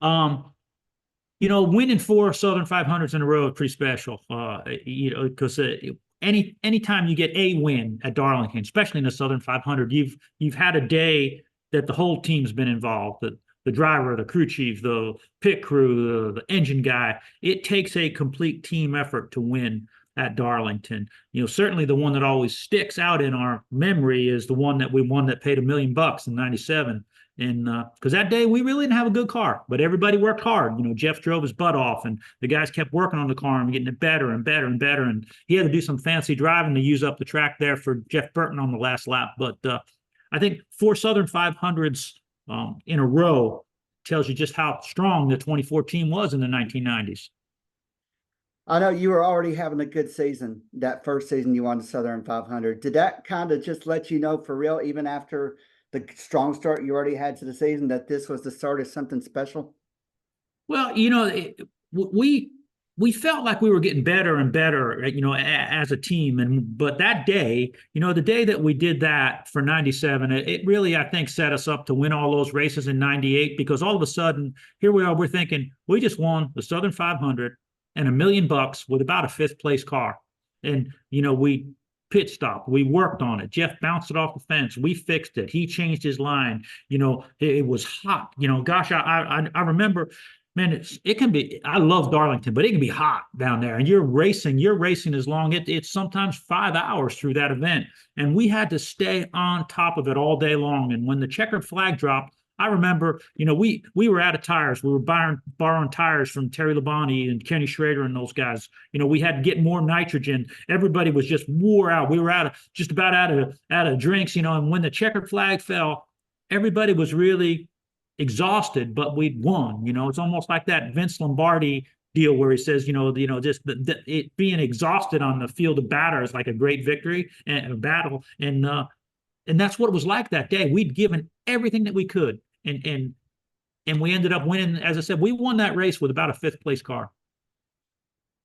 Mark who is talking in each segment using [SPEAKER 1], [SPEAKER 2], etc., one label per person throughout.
[SPEAKER 1] Um, winning four Southern 500s in a row is pretty special. Because anytime you get a win at Darlington, especially in the Southern 500, you've had a day that the whole team's been involved. The driver, the crew chief, the pit crew, the engine guy. It takes a complete team effort to win at Darlington. Certainly the one that always sticks out in our memory is the one that we won that paid $1 million in '97. And because that day we really didn't have a good car, but everybody worked hard. Jeff drove his butt off, and the guys kept working on the car and getting it better and better and better. And he had to do some fancy driving to use up the track there for Jeff Burton on the last lap. But I think four Southern 500s in a row tells you just how strong the 2014 was in the 1990s.
[SPEAKER 2] I know you were already having a good season. That first season you won the Southern 500. Did that kind of just let you know for real, even after the strong start you already had to the season, that this was the start of something special?
[SPEAKER 1] Well, we felt like we were getting better and better, as a team. But that day, the day that we did that for '97, it really, I think, set us up to win all those races in '98, because all of a sudden, here we are, we're thinking we just won the Southern 500 and $1 million with about a fifth place car. And, we pit stop. We worked on it. Jeff bounced it off the fence. We fixed it. He changed his line. It was hot. Gosh, I remember, man, it can be. I love Darlington, but it can be hot down there, and you're racing. You're racing as long. It's sometimes 5 hours through that event, and we had to stay on top of it all day long. And when the checkered flag dropped, I remember, we were out of tires. We were borrowing tires from Terry Labonte and Kenny Schrader and those guys. We had to get more nitrogen. Everybody was just wore out. We were just about out of drinks. And when the checkered flag fell, everybody was really exhausted, but we'd won. It's almost like that Vince Lombardi deal where he says, just it being exhausted on the field of battle is like a great victory and a battle. And that's what it was like that day. We'd given everything that we could, and we ended up winning. As I said, we won that race with about a fifth place car.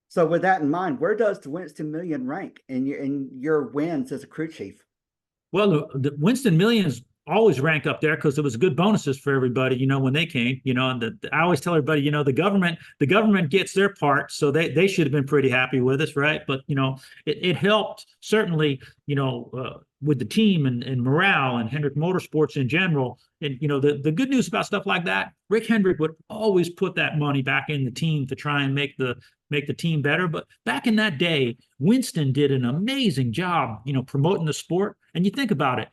[SPEAKER 2] So with that in mind, where does the Winston Million rank in your wins as a crew chief?
[SPEAKER 1] Well, the Winston Millions always rank up there because it was good bonuses for everybody, when they came, and I always tell everybody, the government gets their part, so they should have been pretty happy with us, right? But, it helped certainly, with the team and morale and Hendrick Motorsports in general. And, the good news about stuff like that, Rick Hendrick would always put that money back in the team to try and make the team better. But back in that day, Winston did an amazing job, promoting the sport. And you think about it,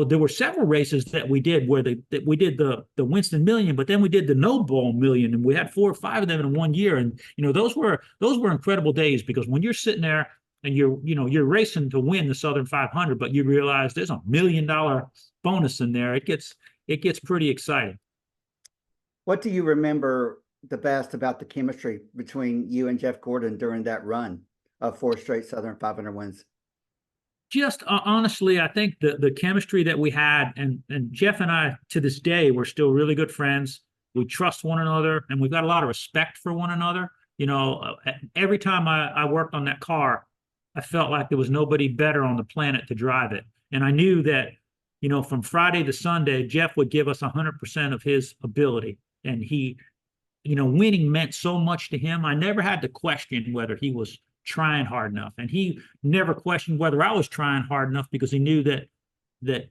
[SPEAKER 1] there were several races that we did where we did the Winston Million, but then we did the No Ball Million, and we had 4 or 5 of them in one year. And those were incredible days, because when you're sitting there and you're racing to win the Southern 500, but you realize there's $1 million bonus in there, it gets pretty exciting.
[SPEAKER 2] What do you remember the best about the chemistry between you and Jeff Gordon during that run of 4 straight Southern 500 wins?
[SPEAKER 1] Just honestly, I think the chemistry that we had, and Jeff and I to this day, we're still really good friends. We trust one another, and we've got a lot of respect for one another. Every time I worked on that car, I felt like there was nobody better on the planet to drive it. And I knew that, from Friday to Sunday, Jeff would give us 100% of his ability. And he, winning meant so much to him. I never had to question whether he was trying hard enough, and he never questioned whether I was trying hard enough, because he knew that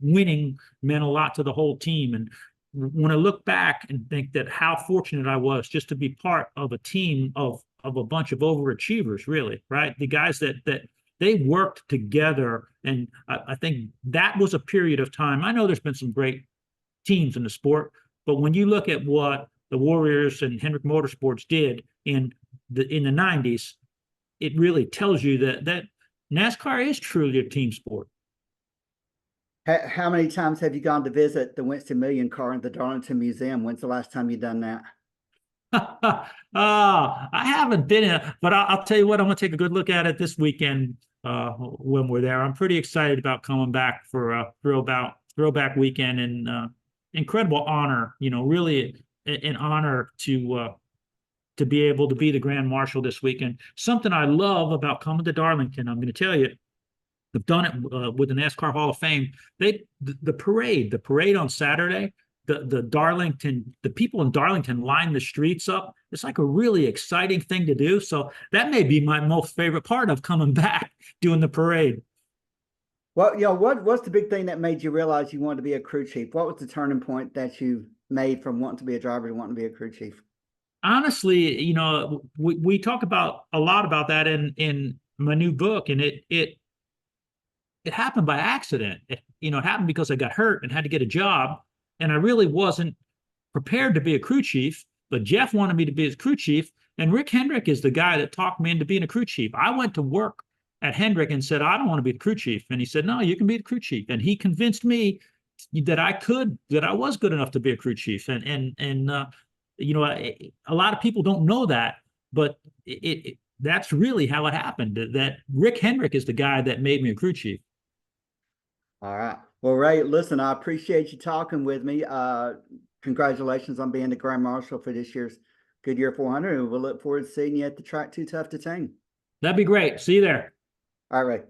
[SPEAKER 1] winning meant a lot to the whole team. And when I look back and think that how fortunate I was just to be part of a team of a bunch of overachievers, really, right? The guys that they worked together, and I think that was a period of time. I know there's been some great teams in the sport, but when you look at what the Warriors and Hendrick Motorsports did in the '90s, it really tells you that NASCAR is truly a team sport.
[SPEAKER 2] How many times have you gone to visit the Winston Million car in the Darlington Museum? When's the last time you've done that?
[SPEAKER 1] I haven't been in, but I'll tell you what, I'm going to take a good look at it this weekend when we're there. I'm pretty excited about coming back for a throwback weekend, and incredible honor, really an honor to be able to be the Grand Marshal this weekend. Something I love about coming to Darlington, I'm going to tell you, I've done it with the NASCAR Hall of Fame. The parade on Saturday, the Darlington, the people in Darlington line the streets up. It's like a really exciting thing to do. So that may be my most favorite part of coming back, doing the parade.
[SPEAKER 2] Well, what's the big thing that made you realize you wanted to be a crew chief? What was the turning point that you made from wanting to be a driver to wanting to be a crew chief?
[SPEAKER 1] Honestly, we talk about a lot about that in my new book, and it happened by accident. It happened because I got hurt and had to get a job, and I really wasn't prepared to be a crew chief. But Jeff wanted me to be his crew chief, and Rick Hendrick is the guy that talked me into being a crew chief. I went to work at Hendrick and said, I don't want to be the crew chief, and he said, no, you can be the crew chief, and he convinced me that I was good enough to be a crew chief, and a lot of people don't know that, but that's really how it happened. That Rick Hendrick is the guy that made me a crew chief.
[SPEAKER 2] All right. Well, Ray, listen, I appreciate you talking with me. Congratulations on being the Grand Marshal for this year's Goodyear 400, and we'll look forward to seeing you at the track Too Tough to Tame.
[SPEAKER 1] That'd be great. See you there.
[SPEAKER 2] All right, Ray.